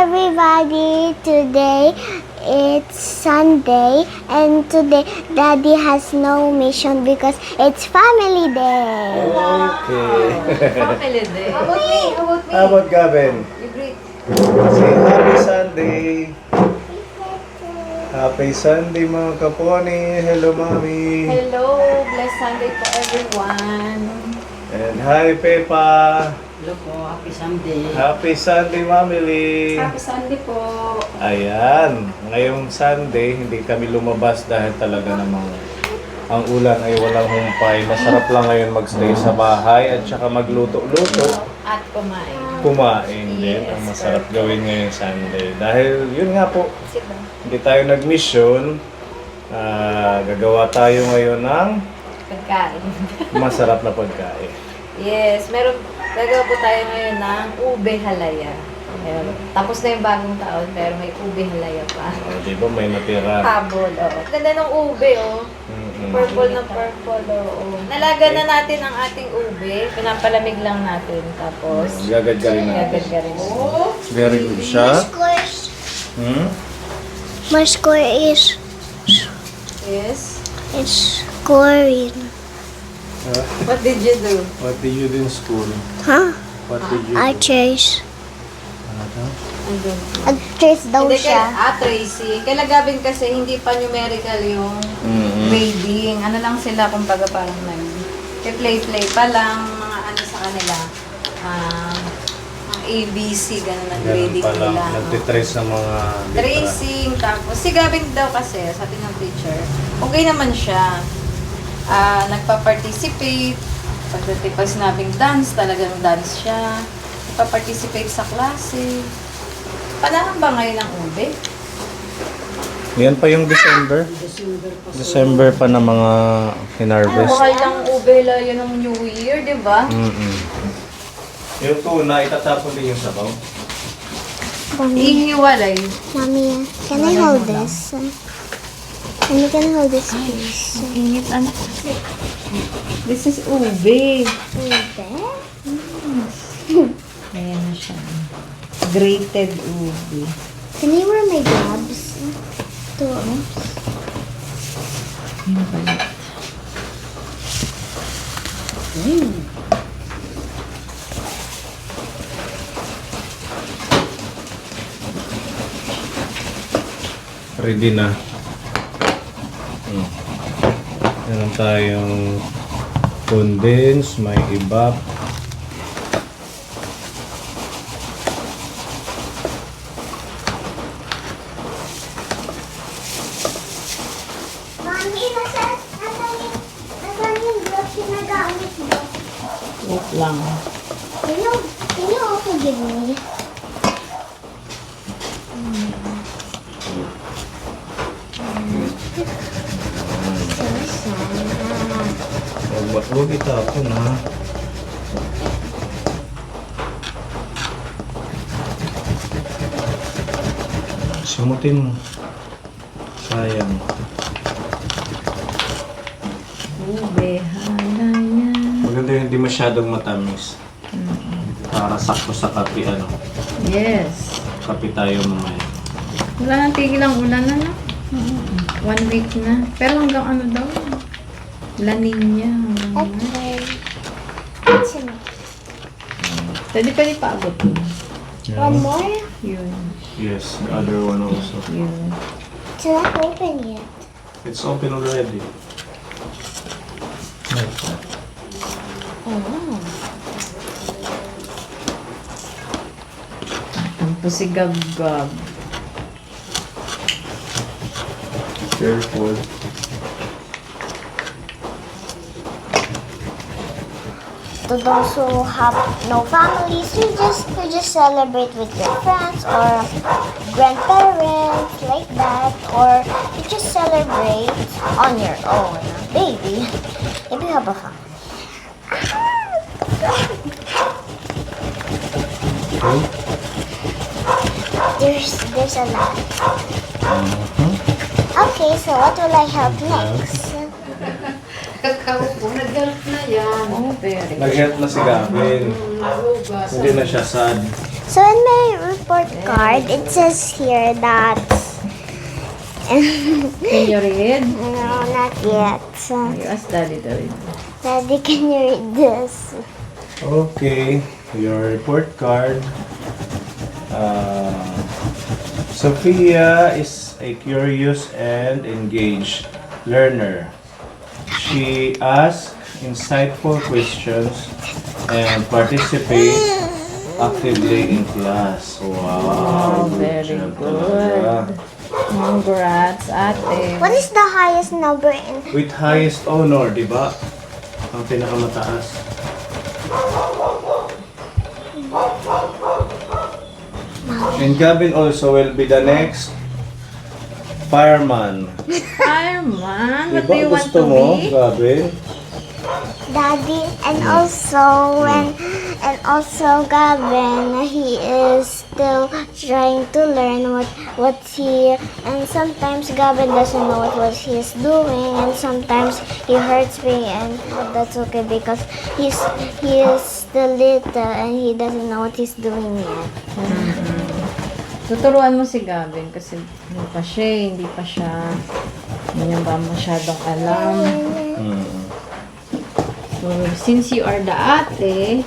everybody. Today it's Sunday and today Daddy has no mission because it's family day. Okay. Family day. How about me? How about me? How about Gavin? You greet. Say happy Sunday. Happy Sunday mga kaponi. Hello, Mami. Hello. Blessed Sunday to everyone. And hi, Pepa. Hello po, happy Sunday. Happy Sunday, Mamily. Happy Sunday po. Ayan, ngayong Sunday, hindi kami lumabas dahil talaga namang ang ulan ay walang humpay. Masarap lang ngayon magstay sa bahay at saka magluto-luto. At kumain. Kumain din. Yes, Ang masarap gawin ngayong Sunday. Dahil yun nga po, Sit down. hindi tayo nag-mission. Gagawa tayo ngayon ng Pagkain. masarap na pagkain. Yes, gagawa po tayo ngayon ng ube halaya. Ayan. Tapos na yung bagong taon, pero may ube halaya pa. O, di ba may natira? Habol, oh. Ganda ng ube, oh. Mm-mm. Purple na purple, oh. Nalaga na natin ang ating ube. Pinapalamig lang natin. Tapos, Gagad-garin natin. gagad-garin. Very good siya. Hmm? My score is Yes. scoring. What did you do? What did you do in school? Huh? What did you I do? chase. Andun. Trace daw Hindi, siya. tracing. Kaya Gavin kasi hindi pa numerical yung Mm-mm. grading. Ano lang sila, kumbaga parang play-play pa lang, mga ano sa kanila. Ang ABC, ganun ang Ganun grading pa lang. nila. Nagtitrace ng mga letra. Tracing, tapos si Gavin daw kasi, sabi ng teacher, okay naman siya. Nagpa-participate. Pag sinabing dance, talagang dance siya. Nagpa-participate sa klase. Panahon ba ngayon ang ube? Yan pa yung December. December pa na mga hinarvest. Mahal ng ube layo ng New Year, di ba? Mm-mm. Yung tuna, itatapon din yung sabaw. Mommy, Ihiwalay. Mommy, can I hold this? Mommy, can I hold this, please? Init ano? This is ube. Ayan na siya. Grated ube. Can you wear my gloves? To Yung pala. Ready na. Meron tayong condense, may evap. Mommy, nasaan yung gloves ginagamit mo? Wait lang. Can you also give me? Huwag itapon ha. Sumutin mo. Sayang. Ube, halaya. Maganda yung hindi masyadong matamis. Para sakto sa kape, ano. Yes. Kape tayo mamaya. Wala nang tigil ang ulan na, no? 1 week na. Pero hanggang ano daw? La Nina. Okay. What's in it? Pwede paabot mo. One more? Yun. Yes, the other one also. Yun. It's not open yet. It's open already. Oh. Tampo si Gab-Gab. Careful. To those who have no families, you just celebrate with your friends or grandparents like that, or you just celebrate on your own, baby. If you have a family. Okay. There's a lot. Okay, so what will I help next? Kakaupo, nag-help na yan. Oh, very good. Nag-help na si Gavin. Nahugas. Hindi na siya sad. So in my report card, it says here that Can you read? no, not yet. So, You ask Daddy to read. Daddy, can you read this? Okay, your report card. Sophia is a curious and engaged learner. She asks insightful questions and participates actively in class. Wow, very job good. talaga. Congrats, ate. What is the highest number in? With highest honor, di ba? Ang pinakamataas. And Gavin also will be the next fireman. Fireman, what do Diba you want gusto to mo, be? Gavin? Daddy, and also Gavin, he is still trying to learn what he, and sometimes Gavin doesn't know what he's doing, and sometimes he hurts me, and that's okay because he is still little and he doesn't know what he's doing yet. Tuturuan mo si Gavin kasi hindi pa siya ba masyadong alam. So, since you are the ate,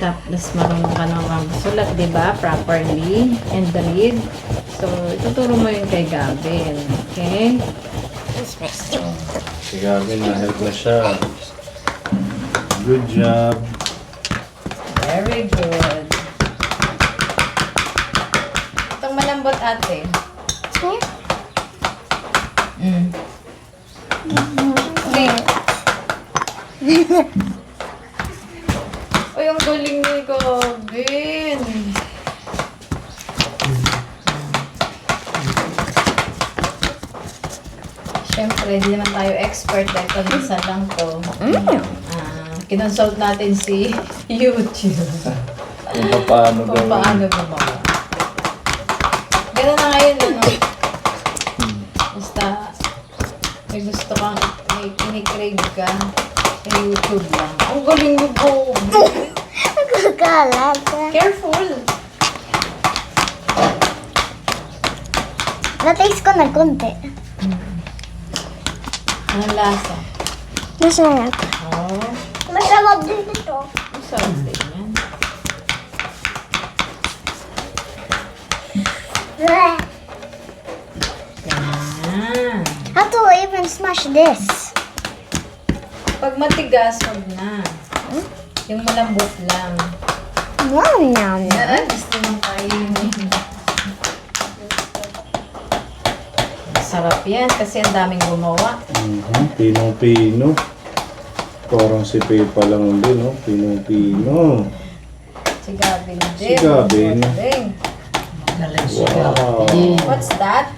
tapos marunong ka naman magsulat, di ba? Properly, and read. So, ituturo mo yun kay Gavin. Okay? Si Gavin, na-help na siya. Good job. Very good. Itong malambot ate. Here? Okay. Uy, ang galing ni Gavin. Siyempre, hindi naman tayo expert dahil pag-isa lang to. Kinonsult natin si YouTube Kung paano kung gawin. paano gumawa. Ganun na ngayon, ano? Basta, may gusto kang, may kinikrave ka, sa YouTube lang. Ang galing mo po! Nagkakalat. Careful! Na-taste ko na konti. Anong lasa? Masarap. Oh, Masarap din ito. ang sarap din yan. Yan. How to even smash this? Pag matigas, wag na. Yung malambot lang. Wow, now. Gusto mong kainin. Masarap yan kasi ang daming gumawa. Pinong-pino. Parang si Pepa lang din, no? Pinong-pino. Si Gavin din. Si Gavin. Magaling. Wow. What's that?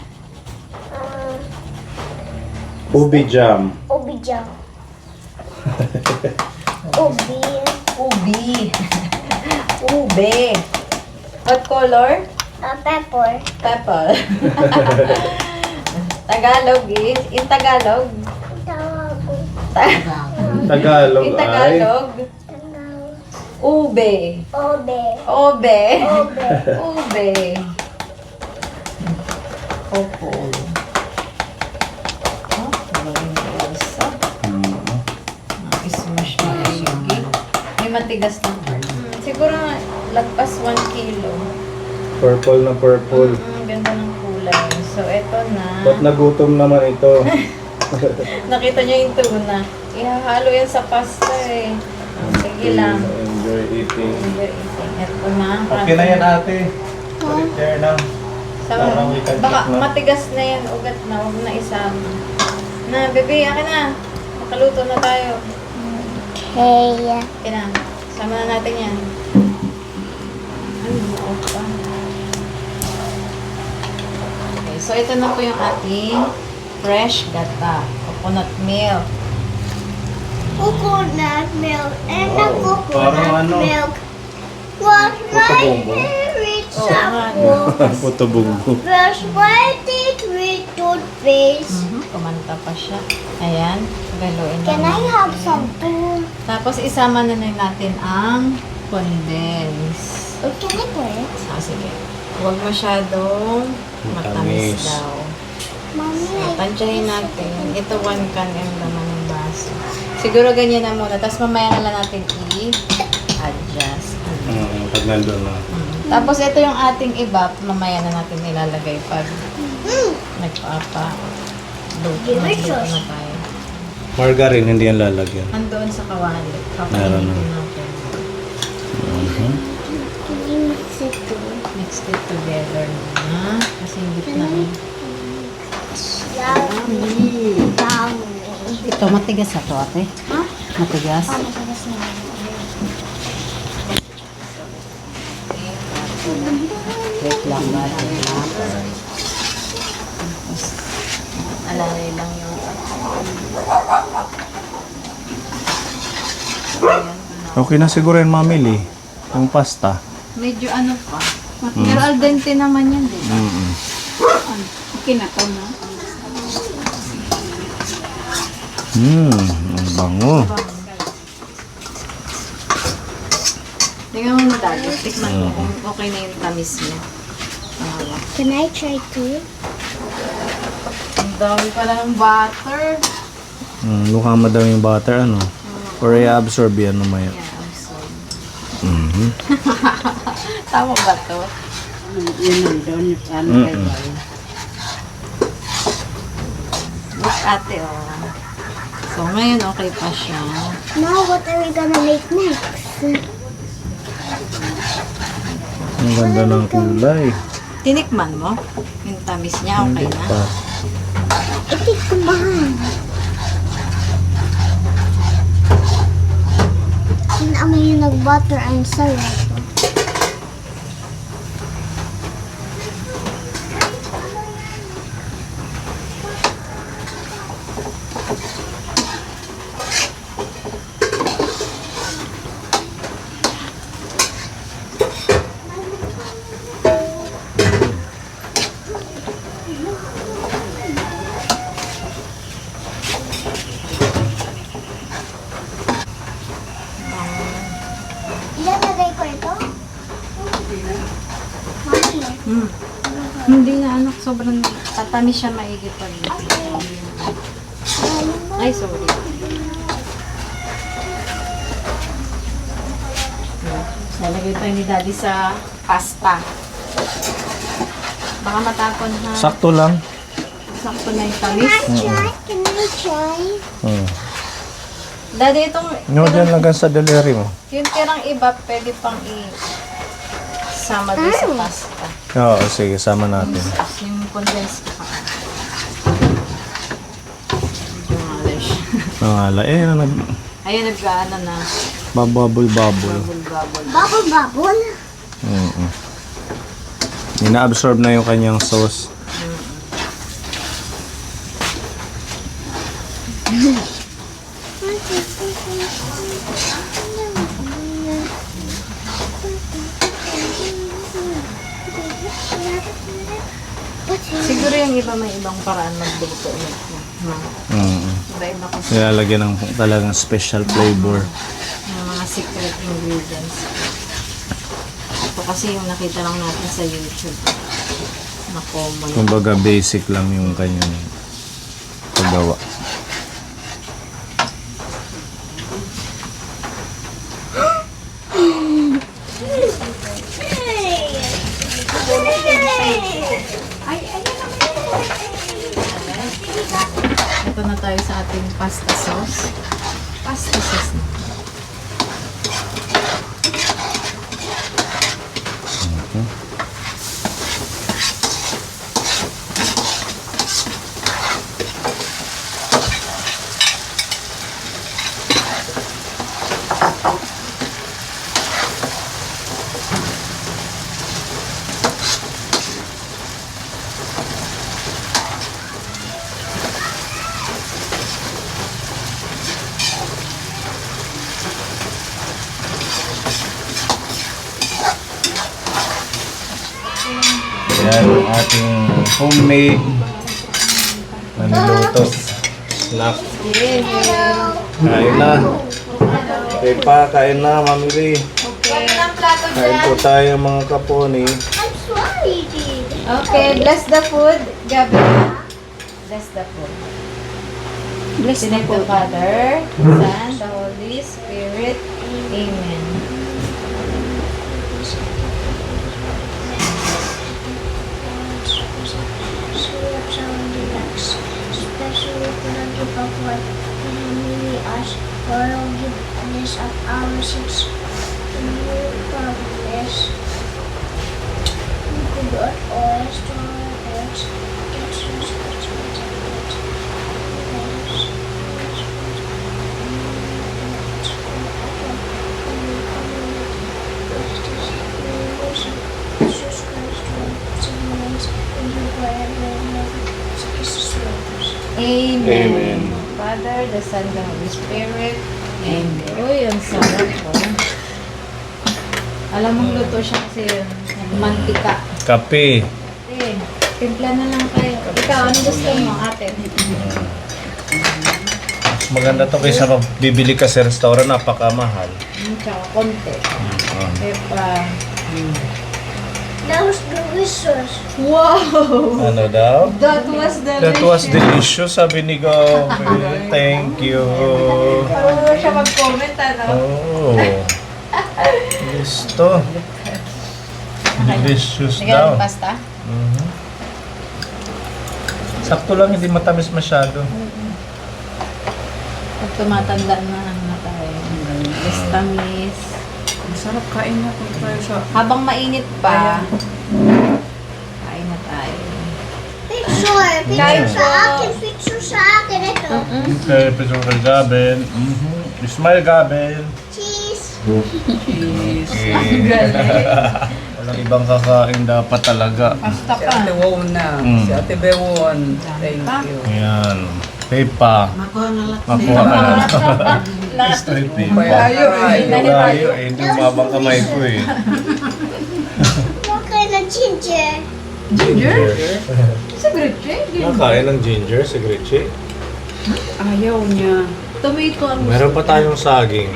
Ubi jam. Ubi jam. Ubi. Ubi. Ube. What color? Pepper. Pepper. Tagalog is, in Tagalog. Tagalog In ay... Tagalog. Ube. Obe. Obe. Obe. Ube. Opo. Oh, galing na Elsa. Smash mo na yung cake. May matigas na. Siguro lagpas 1 kilo. Purple na purple. Ganda ng kulay. So, eto na. Ba't nagutom naman ito? Nakita niyo yung tuna. Ihahalo yan sa pasta eh. Sige lang. Enjoy eating. Enjoy eating. Eto na. Okay na yan ate. Put there na. Parang we can Baka eat na. matigas na yan. Ugat na. Huwag na isama. Na, bebe, akin na. Makaluto na tayo. Okay. Okay na. Sama na natin yan. Ano ba pa? Okay, so ito na po yung ating fresh gata. Coconut milk. Coconut milk and the Wow, coconut parang ano? milk was my Puto-bongbong. favorite Oo shampoo. Puto bunggo. Brush my teeth with toothpaste. Kumanta pa siya. Ayan. Galuin Can lang I have some too? Tapos isama na natin ang condense. Or can I pour it? Ah, sige. Huwag masyadong matamis Matamis. daw. Mommy, Tansyahin natin. Ito 1 can yung laman ng baso. Siguro ganyan na muna. Tapos mamaya na lang natin i-adjust. Pag nandun na. Tapos ito yung ating iba, mamaya na natin ilalagay pag Give it nagluto sauce. na tayo. Margarine, hindi yan lalagyan. Andoon sa kawali. Meron na. Kakainin natin. can you mix it too? Mix it together na. Kasi hindi na. Yummy. Ito, matigas na to, ate. Ha? Matigas. Matigas na. Wait lang ba? Alalay lang yung Okay na siguro yan, Mami Lee. Yung pasta. medyo ano pa. Pero al dente naman yan, di ba? Okay na to, no? Ang bango. Tingnan mo na dati. Tikman mo kung okay na yung tamis niya. Can I try too? Ang dami pala ng butter. Mukha madami yung butter, ano? Or i-absorb yan mamaya. Yeah, I'm sorry. Mhm. Tama ba to? Yun nandun, yung ano kay Boy. Look ate, oh. So, ngayon okay pa siya. Now, what are we gonna make next? Ang ganda ng kulay. Tinikman mo? Yung tamis niya, okay Hindi na? pa. Itikman. Ang amoy yung nag-butter ang sarap. Ilalagay ko ito? Mami. Hindi na anak, sobrang tatamis siya maigi pag Ay, sorry. Nalagay tayo ni Daddy sa pasta. Baka matapon ha. Sakto lang. Sakto na yung tamis. Can I try? Daddy, itong No, dyan lang sa delivery mo. yung tirang iba, pwede pang sama doon sa pasta. Oo, sige, sama natin. Tapos yung condensed pa. Medyo malish. Ang ala, Ayun, nag-ano na. bababol-babol. Bubble-bubble. Bubble. Ina-absorb na yung kanyang sauce. Siguro yung iba may ibang paraan magluto ulit. Iba-iba kasi Nilalagyan ng talagang special flavor. yung mga secret ingredients. Ito kasi yung nakita lang natin sa YouTube na common. Kumbaga basic lang yung kanyang paggawa. Ito na tayo sa ating pasta sauce. Pasta sauce na. Yan ang ating homemade maniluto. Snack. Kain na. Okay pa, kain na, Mami Lee. Okay. plato Kain po dyan. tayo mga kaponi. I'm sorry, dude. Okay, bless the food. Gabi. Bless the food. Bless In na the name po. of the Father, Son, the Holy Spirit. Amen. Especially forgive of what we us, forgiveness of our sins. You promise to God always to our hearts. Jesus Christ, and you forever and ever. Jesus Christ. Amen. Amen. Father, the Son, the Holy Spirit. Amen. Uy, ang sarap po. Alam mong luto siya kasi yun. Mantika. Kape. Eh, timpla na lang kayo. Ikaw, ano gusto mo, ate? Mas maganda to kaysa bibili ka sa restaurant, napakamahal. Tsaka konti. Eh pa. That was delicious. Wow! Ano daw? That was delicious. That was delicious, sabi ni Gabi. Thank you. Parang siya mag-comment, ano? Oh. Gusto. Delicious Nagyan daw. ng pasta? Mhm. Sakto lang, hindi matamis masyado. Pag tumatanda na, ano na tayo. Tamis. Masarap kain na kung tayo sa... Habang mainit pa, kain na tayo. Picture. Kain Picture sa po. akin. Picture sa akin. Ito. Okay, episode kay Gabin. Smile, Gabin. Cheese. Okay. Walang ibang kakain dapat talaga. Pasta Si pa. Ate Wona. Si Ate Bewon. Thank you. Ayan. Pepa. Makuha na lang. Makuha ka na. Straight Pepa. Ayaw eh. Ayaw eh. Hindi umabang kamay ko eh. What kind of ginger? Ginger? Si Gretchen. Nakain ng ginger si Gretchen. Ayaw niya. Tomato ang Meron pa tayong saging.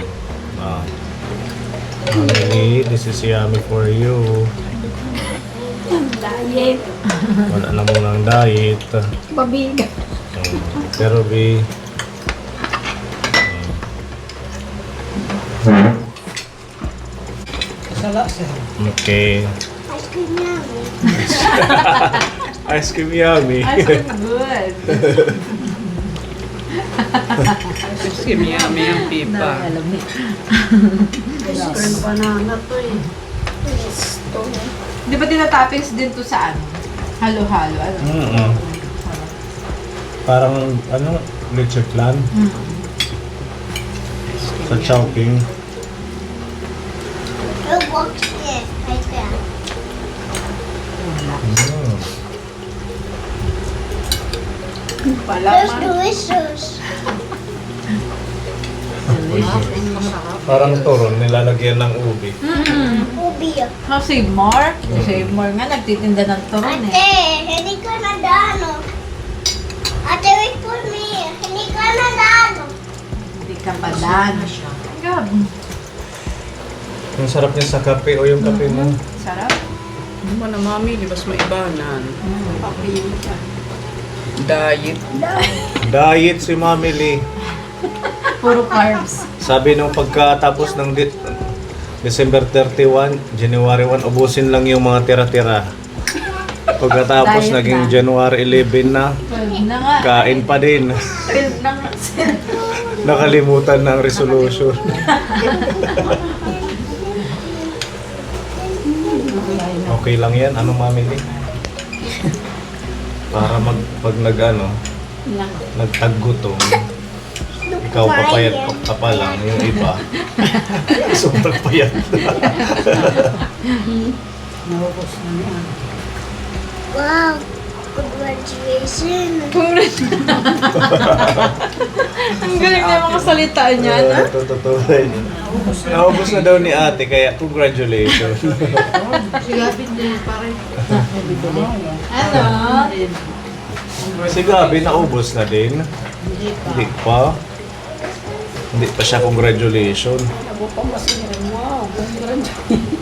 Ah. Honey, this is yummy for you. diet. Wala na munang diet. Pabigat. Pero be okay. Ice cream yummy. Ice cream yummy. Ice cream good. Si Miyami ang pipa. Alam ni. Ice cream banana to eh. Di ba tinatoppings din to sa ano? Halo-halo. Ano? Mm-mm. Parang ano, leche flan sa Chowking. It works here. Right there. That's delicious. Parang turon, nilalagyan ng ubi. Ubi. Oh, Save More? Save More nga, nagtitinda ng turon eh. Ate, hindi ka na dano. Ate, wait for me. Hindi ka na dano. Hindi ka pa dano. Grabe. Ang sarap niya sa kape o yung kape mo. Sarap. Ano man na mami, di bas maibanan. Diet. Diet si Mami Lee. Puro carbs. Sabi nung pagkatapos ng December 31, January 1, ubusin lang yung mga tira-tira. Pagkatapos Diet naging na. January 11 na, 12 na nga. kain pa din. 12 na nga. Nakalimutan ng resolution. Okay lang yan. Ano, Mami Lee? Para pag nagtaggutom, ikaw papayat ka pa lang, yung iba. Sobrang payat. Naubos na niya. Wow. Congratulations. Ang galing na mga salita niya, no? Totoo rin. Naubos na daw ni ate, kaya congratulations. Sigapit din pare. Ano? Si Gabi, naubos na din. Hindi pa. Hindi pa siya congratulations. Ako pa kasi wow, congratulations.